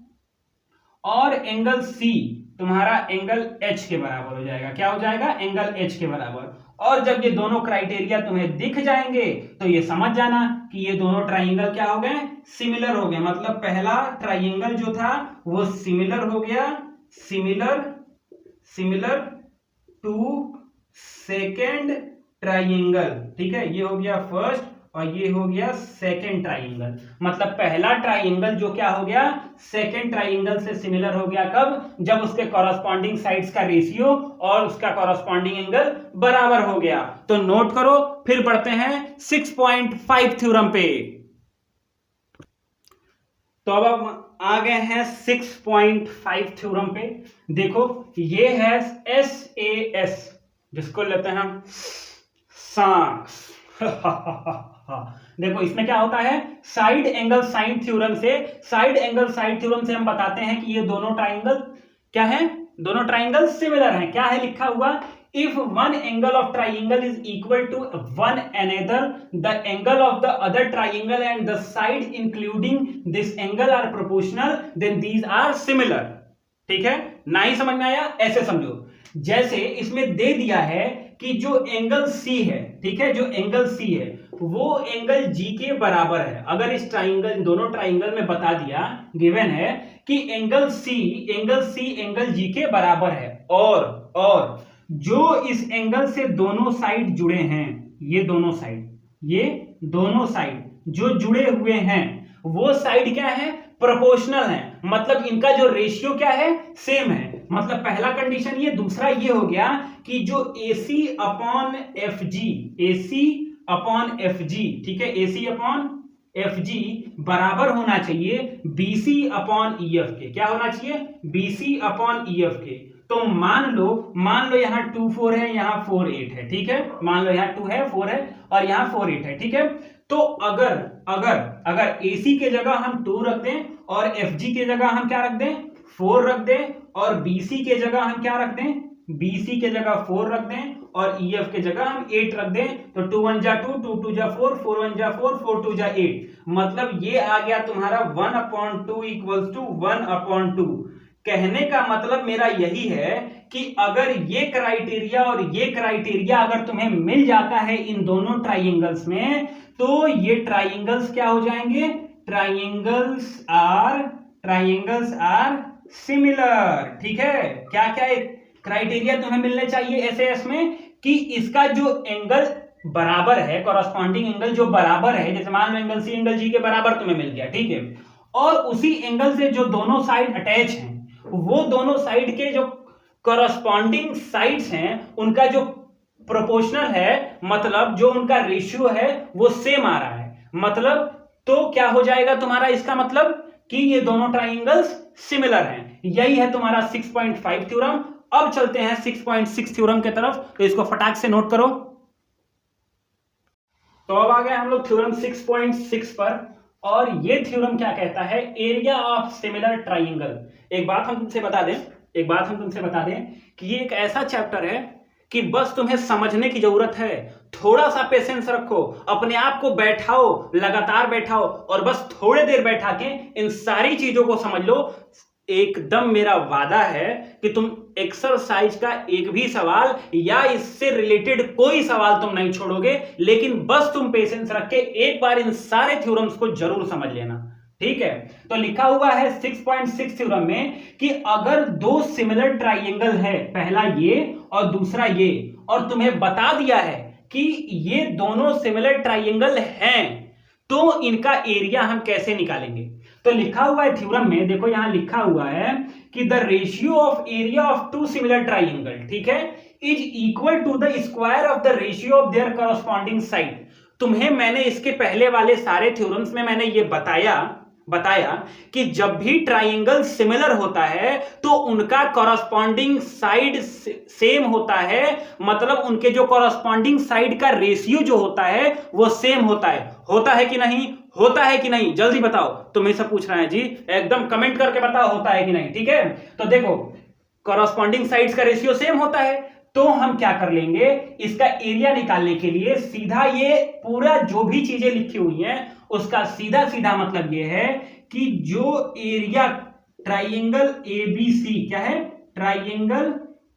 और एंगल सी तुम्हारा एंगल एच के बराबर हो जाएगा। क्या हो जाएगा, एंगल एच के बराबर। और जब ये दोनों क्राइटेरिया तुम्हें दिख जाएंगे तो ये समझ जाना कि ये दोनों ट्राइंगल क्या हो गए, सिमिलर हो गए। मतलब पहला ट्राइंगल जो था वो सिमिलर हो गया, सिमिलर टू सेकेंड ट्राइंगल, ठीक है, ये हो गया फर्स्ट और ये हो गया सेकेंड ट्राइंगल। मतलब पहला ट्राइंगल जो क्या हो गया, सेकेंड ट्राइंगल से सिमिलर हो गया। कब, जब उसके कॉरस्पॉन्डिंग साइड्स का रेशियो और उसका कॉरस्पॉन्डिंग एंगल बराबर हो गया। तो नोट करो, फिर बढ़ते हैं 6.5 थ्योरम पे। तो अब हम आ गए हैं 6.5 थ्योरम पे। देखो ये है SAS, जिसको लेते हैं हम सांस। देखो इसमें क्या होता है, साइड एंगल साइड थ्योरम से हम बताते हैं कि ये दोनों ट्राइंगल क्या है, दोनों ट्राइंगल सिमिलर हैं। क्या है लिखा हुआ, if one angle of triangle is equal to one another the angle of the other triangle and the side including this angle are proportional then these are similar. ठीक है, ना ही समझ में आया, ऐसे समझो। जैसे इसमें दे दिया है कि जो एंगल सी है, ठीक है, जो एंगल सी है वो एंगल जी के बराबर है। अगर इस ट्राइंगल, दोनों ट्राइंगल में बता दिया, गिवन है कि एंगल सी एंगल जी के बराबर है, और जो इस एंगल से दोनों साइड जुड़े हैं, ये दोनों साइड जो जुड़े हुए हैं वो साइड क्या है, प्रोपोर्शनल है। मतलब इनका जो रेशियो क्या है, सेम है। मतलब पहला कंडीशन ये, दूसरा ये हो गया कि जो AC अपॉन एफ जी, ठीक है, AC अपॉन एफ जी बराबर होना चाहिए BC अपॉन EF के। क्या होना चाहिए, BC अपॉन EF के। तो मान लो यहाँ 2 4 है, यहाँ 4 8 है, ठीक है, मान लो यहाँ 2 है, 4 है और यहाँ 4 8 है, ठीक है। तो अगर AC के जगह हम 2 रख दें और FG के जगह हम क्या रख दें, 4 रख दें, और BC के जगह हम क्या रख दें, BC के जगह 4 रख दें और EF के जगह हम 8 रख दें, तो 2 1 जा 2, 2 2 जा 4, 4 1 जा 4, 4 2 जा 8। मतलब ये आ गया तुम्हारा 1/2 इक्वल्स टू 1/2। कहने का मतलब मेरा यही है कि अगर ये क्राइटेरिया और ये क्राइटेरिया अगर तुम्हें मिल जाता है इन दोनों ट्राइंगल्स में, तो ये ट्राइंगल्स क्या हो जाएंगे, ट्राइंगल्स आर सिमिलर। ठीक है, क्या क्या क्राइटेरिया तुम्हें मिलने चाहिए एसएएस में कि इसका जो एंगल बराबर है, कॉरस्पॉन्डिंग एंगल जो बराबर है, जैसे मान लो एंगल सी एंगल जी के बराबर तुम्हें मिल गया, ठीक है, और उसी एंगल से जो दोनों साइड अटैच हैं वो दोनों साइड के जो कॉरस्पॉन्डिंग साइड्स हैं उनका जो प्रोपोर्शनल है, मतलब जो उनका रेशियो है वो सेम आ रहा है, मतलब तो क्या हो जाएगा तुम्हारा, इसका मतलब कि ये दोनों ट्राइंगल्स सिमिलर हैं। यही है तुम्हारा 6.5 थ्योरम। अब चलते हैं 6.6 थ्योरम के तरफ, तो इसको फटाक से नोट करो। तो अब आ गए हम लोग थ्योरम 6.6 पर, और ये थ्योरम क्या कहता है, एरिया ऑफ सिमिलर ट्राइंगल। एक बात हम तुमसे बता दें कि ये एक ऐसा चैप्टर है कि बस तुम्हें समझने की जरूरत है, थोड़ा सा पेशेंस रखो, अपने आप को बैठाओ, लगातार बैठाओ और बस थोड़े देर बैठा के इन सारी चीजों को समझ लो। एकदम मेरा वादा है कि तुम एक्सरसाइज का एक भी सवाल या इससे रिलेटेड कोई सवाल तुम नहीं छोड़ोगे, लेकिन बस तुम पेशेंस रख के एक बार इन सारे थ्योरम्स को जरूर समझ लेना। ठीक है, तो लिखा हुआ है 6.6 थ्योरम में कि अगर दो सिमिलर ट्राइंगल है, पहला ये और दूसरा ये, और तुम्हें बता दिया है कि ये दोनों सिमिलर ट्राइंगल हैं, तो इनका एरिया हम कैसे निकालेंगे। तो लिखा हुआ है थ्योरम में, देखो यहां लिखा हुआ है कि the ratio of area of two similar triangle, ठीक है, is equal to the square of the ratio of their corresponding side. तुम्हें मैंने इसके पहले वाले सारे थ्योरम्स में मैंने ये बताया कि जब भी ट्राइंगल सिमिलर होता है तो उनका कॉरस्पॉन्डिंग साइड सेम होता है, मतलब उनके जो कॉरस्पॉन्डिंग साइड का रेशियो जो होता है वो सेम होता है। होता है कि नहीं, होता है कि नहीं, जल्दी बताओ, तुम्हें सब पूछ रहा है जी, एकदम कमेंट करके बताओ होता है कि नहीं। ठीक है, तो देखो कॉरस्पॉन्डिंग साइड्स का रेशियो सेम होता है, तो हम क्या कर लेंगे, इसका एरिया निकालने के लिए सीधा ये पूरा जो भी चीजें लिखी हुई हैं उसका सीधा सीधा मतलब ये है कि जो एरिया ट्राइंगल एबीसी, क्या है, ट्राइंगल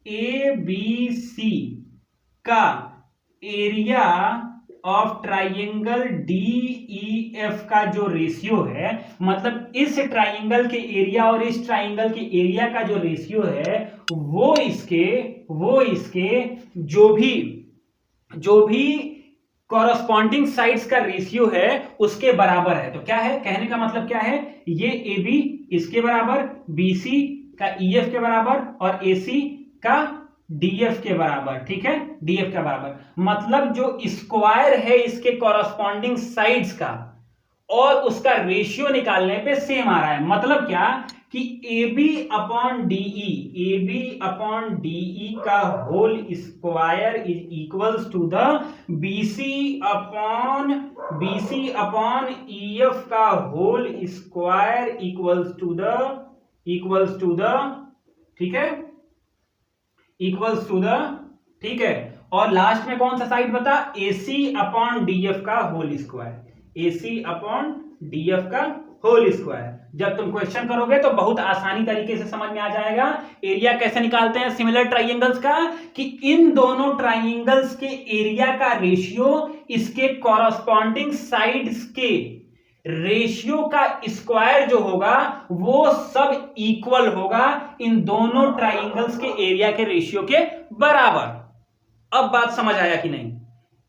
एबीसी का एरिया ऑफ ट्राइंगल डीईएफ का जो रेशियो है, मतलब इस ट्राइंगल के एरिया और इस ट्राइंगल के एरिया का जो रेशियो है वो इसके जो भी कॉरस्पॉन्डिंग साइड्स का रेशियो है उसके बराबर है। तो क्या है, कहने का मतलब क्या है, ये AB इसके बराबर, BC का EF के बराबर और AC का DF के बराबर। ठीक है, DF के बराबर, मतलब जो स्क्वायर है इसके कॉरस्पॉन्डिंग साइड्स का और उसका रेशियो निकालने पे सेम आ रहा है। मतलब क्या कि AB अपॉन DE का whole square is equals to the BC upon EF का whole square equals to the ठीक है, इक्वल्स टू द, ठीक है, और लास्ट में कौन सा साइड बता, AC अपॉन DF का whole square, AC upon DF का होल स्क्वायर। जब तुम क्वेश्चन करोगे तो बहुत आसानी तरीके से समझ में आ जाएगा एरिया कैसे निकालते हैं सिमिलर ट्राइंगल्स का, कि इन दोनों ट्राइंगल्स के एरिया का रेशियो इसके कॉरस्पॉन्डिंग साइड्स के रेशियो का स्क्वायर जो होगा वो सब इक्वल होगा इन दोनों ट्राइंगल्स के एरिया के रेशियो के बराबर। अब बात समझ आया कि नहीं,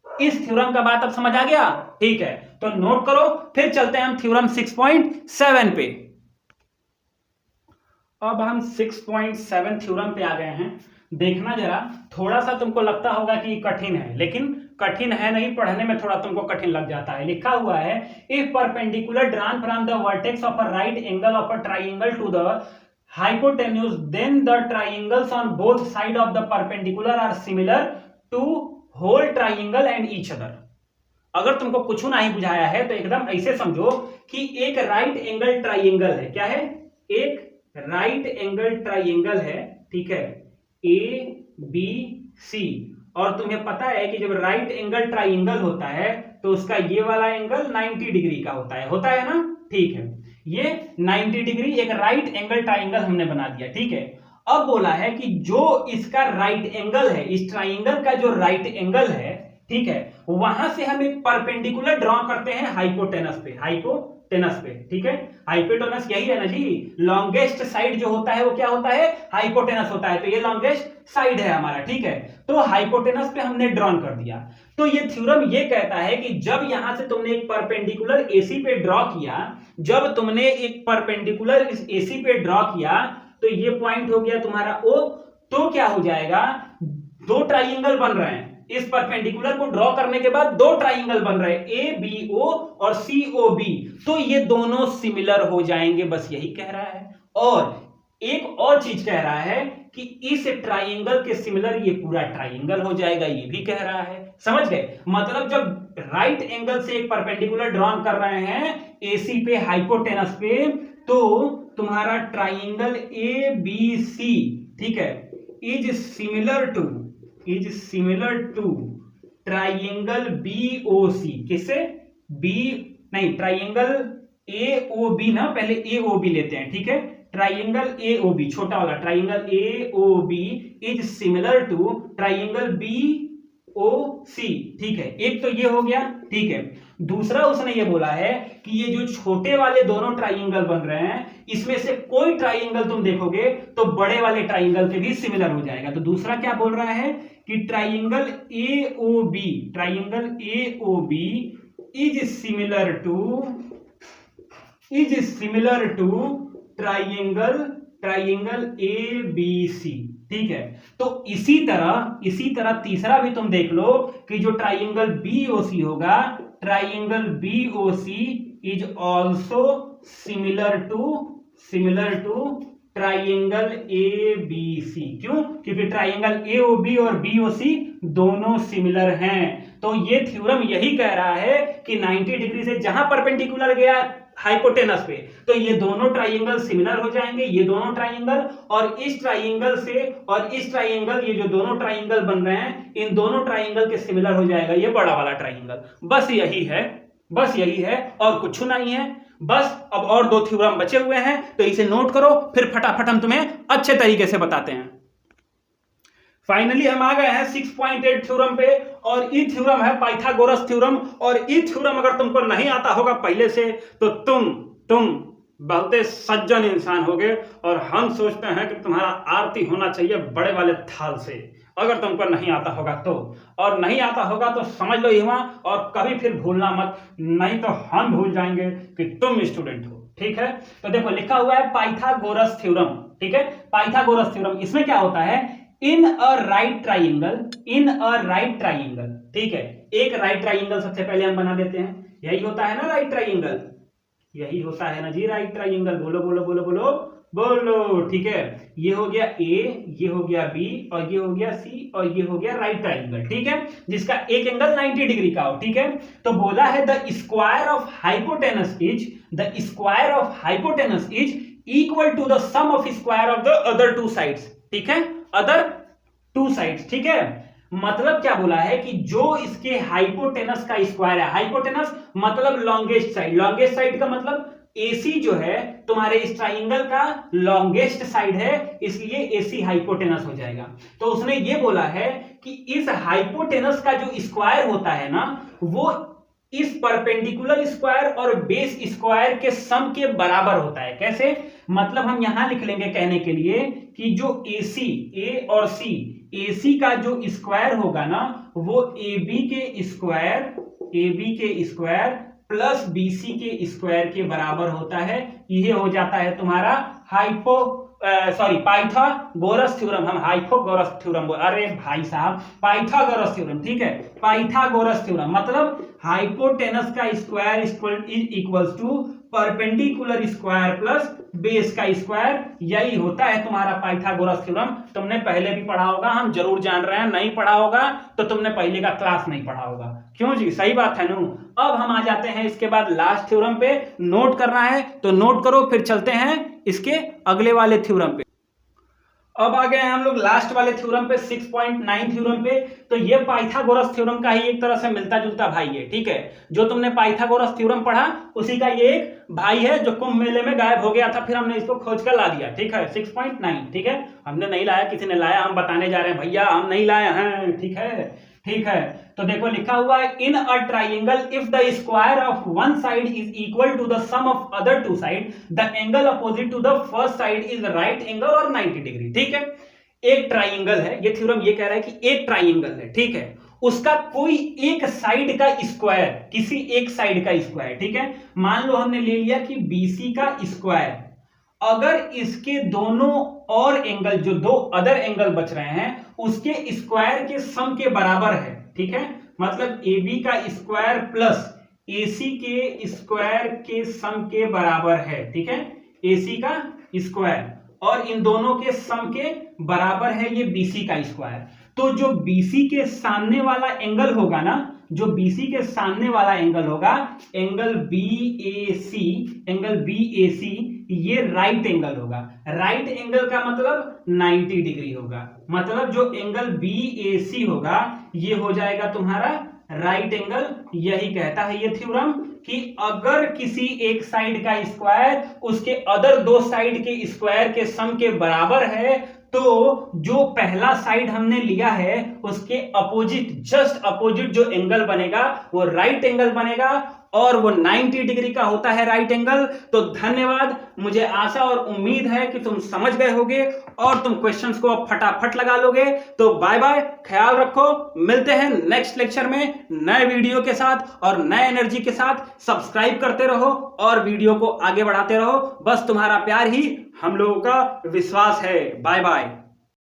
इस थ्योरम का बात अब समझ आ गया। ठीक है, तो नोट करो, फिर चलते हैं हम थ्योरम 6.7 पे। अब हम 6.7 थ्योरम पे आ गए हैं। देखना जरा, थोड़ा सा तुमको लगता होगा कि कठिन है, लेकिन कठिन है नहीं, पढ़ने में थोड़ा तुमको कठिन लग जाता है। लिखा हुआ है, if perpendicular drawn from the vertex of a right angle of a triangle to the hypotenuse, then the triangles on both side of the perpendicular are similar to whole triangle and each other। अगर तुमको कुछ नहीं बुझाया है तो एकदम ऐसे समझो कि एक राइट एंगल ट्राइंगल है, क्या है, एक राइट एंगल ट्राइंगल है, ठीक है, ABC, और तुम्हें पता है कि जब राइट एंगल ट्राइंगल होता है तो उसका ये वाला एंगल 90 डिग्री का होता है ना। ठीक है, ये 90 डिग्री एक राइट एंगल ट्राइंगल हमने बना दिया। ठीक है, अब बोला है कि जो इसका राइट एंगल है, इस ट्राइंगल का जो राइट एंगल है, ठीक है, वहां से हम एक परपेंडिकुलर ड्रॉ करते हैं हाइपोटेनस पे, हाइपोटेनस पे, ठीक है। हाइपोटेनस यही है ना जी, लॉन्गेस्ट साइड जो होता है वो क्या होता है, हाइपोटेनस होता है। तो ये लॉन्गेस्ट साइड है हमारा, ठीक है। तो हाइपोटेनस पे हमने ड्रॉन कर दिया। तो ये थ्योरम ये कहता है कि जब यहां से तुमने एक परपेंडिकुलर एसी पे ड्रॉ किया, जब तुमने एक परपेंडिकुलर इस एसी पे ड्रॉ किया, तो ये पॉइंट हो गया तुम्हारा ओ, तो क्या हो जाएगा, दो ट्राइंगल बन रहे हैं। इस परपेंडिकुलर को ड्रॉ करने के बाद दो ट्राइंगल बन रहे हैं, ए बी ओ और सी ओ बी, तो ये दोनों सिमिलर हो जाएंगे, बस यही कह रहा है। और एक और चीज कह रहा है कि इस ट्राइंगल के सिमिलर ये पूरा ट्राइंगल हो जाएगा, ये भी कह रहा है। समझ गए, मतलब जब राइट एंगल से एक परपेंडिकुलर ड्रॉ कर रहे हैं एसी पे, हाइपोटेनस पे, तो तुम्हारा ट्राइंगल ए बी सी, ठीक है, is similar to triangle B O C. किससे, बी नहीं, ट्राइंगल ए ओ बी ना, पहले ए ओ बी लेते हैं, ठीक है। ट्राइंगल ए ओ बी, छोटा वाला triangle A O B is similar to triangle B O C, ठीक है। एक तो ये हो गया, ठीक है। दूसरा उसने ये बोला है कि ये जो छोटे वाले दोनों ट्राइंगल बन रहे हैं, इसमें से कोई ट्राइंगल तुम देखोगे तो बड़े वाले ट्राइंगल के भी सिमिलर हो जाएगा। तो दूसरा क्या बोल रहा है कि triangle A O B is similar to triangle A B C, ठीक है। तो इसी तरह तीसरा भी तुम देख लो कि जो ट्राइंगल बी ओ सी होगा, triangle B O C is also similar to triangle A B C. क्यों, क्योंकि ट्राइंगल ए ओ बी और बी ओ सी दोनों सिमिलर हैं। तो ये थ्योरम यही कह रहा है कि 90 डिग्री से जहां परपेंडिकुलर गया हाइपोटेनस पे, तो ये दोनों ट्राइंगल सिमिलर हो जाएंगे, ये दोनों ट्राइंगल, और इस ट्राइंगल से और इस ट्राइंगल, ये जो दोनों ट्राइंगल बन रहे हैं, इन दोनों ट्राइंगल के सिमिलर हो जाएगा ये बड़ा वाला ट्राइंगल। बस यही है और कुछ नहीं है। बस अब और दो थ्योरम बचे हुए हैं, तो इसे नोट करो, फिर फटाफट हम तुम्हें अच्छे तरीके से बताते हैं। फाइनली हम आ गए हैं 6.8 थ्योरम पे, और ये थ्योरम है पाइथागोरस थ्योरम। और ये थ्योरम अगर तुमको नहीं आता होगा पहले से, तो तुम बहुत सज्जन इंसान होगे, और हम सोचते हैं कि तुम्हारा आरती होना चाहिए बड़े वाले थाल से, अगर तुमको नहीं आता होगा तो। और नहीं आता होगा तो समझ लो युवा, और कभी फिर भूलना मत, नहीं तो हम भूल जाएंगे कि तुम स्टूडेंट हो, ठीक है। तो देखो लिखा हुआ है पाइथागोरस थ्योरम, ठीक है। पाइथागोरस थ्योरम, इसमें क्या होता है, इन अ राइट ट्राइंगल, ठीक है। एक राइट ट्राइंगल सबसे पहले हम बना देते हैं, यही होता है ना राइट ट्राइंगल, यही होता है ना जी राइट ट्राइंगल। बोलो बोलो बोलो बोलो बोलो, ठीक है। ये हो गया ए, ये हो गया बी, और ये हो गया सी, और ये हो गया राइट ट्राइंगल, ठीक है, जिसका एक एंगल 90 डिग्री का हो, ठीक है। तो बोला है the square of hypotenuse is equal to the sum of square of the other two sides, ठीक है, अदर टू साइड्स, ठीक है। मतलब क्या बोला है कि जो इसके हाइपोटेनस का स्क्वायर है, हाइपोटेनस मतलब लॉन्गेस्ट साइड का मतलब AC जो है तुम्हारे इस ट्राइंगल का लॉन्गेस्ट साइड है, इसलिए AC हाइपोटेनस हो जाएगा। तो उसने ये बोला है कि इस हाइपोटेनस का जो स्क्वायर होता है ना, वो इस परपेंडिकुलर स्क्वायर और बेस स्क्वायर के सम के बराबर होता है। कैसे, मतलब हम यहां लिख लेंगे कहने के लिए कि जो AC, A और C, AC का जो स्क्वायर होगा ना, वो AB के स्क्वायर प्लस BC के स्क्वायर के बराबर होता है। यह हो जाता है तुम्हारा पाइथागोरस थ्योरम। हम हाइपोगोरस थ्योरम, अरे भाई साहब, पाइथागोरस थ्योरम, ठीक है। पाइथागोरस थ्योरम मतलब हाइपोटेनस का square equals to perpendicular square plus base का स्क्वायर, यही होता है तुम्हारा पाइथागोरस थ्योरम। तुमने पहले भी पढ़ा होगा, हम जरूर जान रहे हैं, नहीं पढ़ा होगा तो तुमने पहले का क्लास नहीं पढ़ा होगा। क्यों जी, सही बात है नू। अब हम आ जाते हैं इसके बाद लास्ट थ्योरम पे। नोट करना है तो नोट करो, फिर चलते हैं इसके अगले वाले थ्योरम पे। अब आ गए हैं हम लोग लास्ट वाले थ्योरम पे, 6.9 थ्योरम पे। तो ये पाइथागोरस थ्योरम का ही एक तरह से मिलता जुलता भाई है, ठीक है। जो तुमने पाइथागोरस थ्योरम पढ़ा उसी का ये एक भाई है, जो कुंभ मेले में गायब हो गया था, फिर हमने इसको खोज कर ला दिया, ठीक है। 6.9, ठीक है। हमने नहीं लाया, किसी ने लाया, हम बताने जा रहे हैं भैया हम नहीं लाए हैं, ठीक ठीक है, तो देखो लिखा हुआ है in a triangle if the square of one side is equal to the sum of other two side the angle opposite to the first side is right angle और 90 डिग्री। ठीक है, एक ट्राइंगल है, ये थ्योरम ये कह रहा है कि एक ट्राइंगल है, ठीक है, उसका कोई एक साइड का स्क्वायर, किसी एक साइड का स्क्वायर, ठीक है, मान लो हमने ले लिया कि BC का स्क्वायर, अगर इसके दोनों और एंगल, जो दो अदर एंगल बच रहे हैं, उसके स्क्वायर के सम के बराबर है, ठीक है, मतलब AB का स्क्वायर प्लस AC के स्क्वायर के सम के बराबर है, ठीक है, AC का स्क्वायर और इन दोनों के सम के बराबर है ये BC का स्क्वायर। तो जो BC के सामने वाला एंगल होगा ना, जो BC के सामने वाला एंगल होगा, एंगल BAC, ये राइट एंगल होगा। राइट एंगल का मतलब 90 डिग्री होगा, मतलब जो एंगल BAC होगा ये हो जाएगा तुम्हारा राइट एंगल। यही कहता है ये थ्योरम कि अगर किसी एक साइड का स्क्वायर उसके अदर दो साइड के स्क्वायर के सम के बराबर है, तो जो पहला साइड हमने लिया है उसके अपोजिट, जस्ट अपोजिट जो एंगल बनेगा वो राइट एंगल बनेगा और वो 90 डिग्री का होता है राइट एंगल। तो धन्यवाद, मुझे आशा और उम्मीद है कि तुम समझ गए होगे और तुम क्वेश्चंस को फटाफट लगा लोगे। तो बाय बाय, ख्याल रखो, मिलते हैं नेक्स्ट लेक्चर में नए वीडियो के साथ और नए एनर्जी के साथ। सब्सक्राइब करते रहो और वीडियो को आगे बढ़ाते रहो, बस तुम्हारा प्यार ही हम लोगों का विश्वास है। Bye bye.